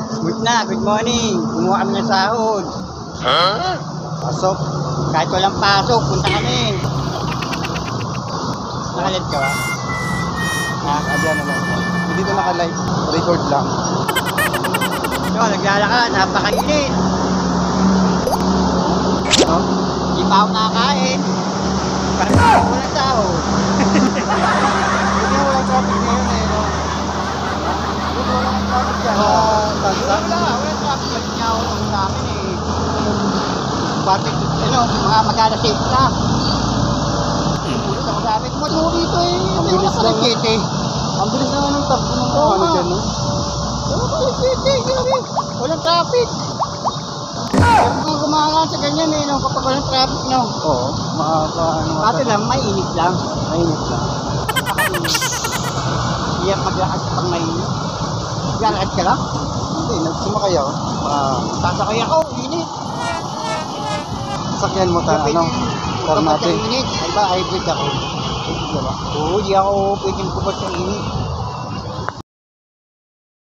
Good morning. Kumuha kami ng sahod. Pasok. Kahit walang pasok, punta kami. Nakalit ka ba? Adyan na lang. Hindi ko naka-live. Record lang. So, naglalakad. Napakainit. No? Hindi pa ako nakakain. Parang walang sahod. Hindi mo lang traffic ngayon eh. No? Hindi mo lang traffic dyan. Walang traffic. Balik niya ako nung sa amin eh. Bakit, mga mag-alas 8 na. Pulis ako sa amin. Kumaturo dito eh. Ang bilis lang. Ang bilis naman ng takbo ng Ano dyan, no? Walang traffic. Pero kung kumakaan sa ganyan eh, no? Kapag walang traffic, no? Oo. Makaka-ano. Ate lang, mainit lang. Mainit lang. Iyak maglakad sa pang mainit. Maglalakad ka lang? Hindi, nagsumakay ako. Sasakay ako, init. Sakyan mo ta, ano? Kapag Natin. sa init, ay ba, hybrid ako. Diba? Oo, di ako pwedeng kubot sa init.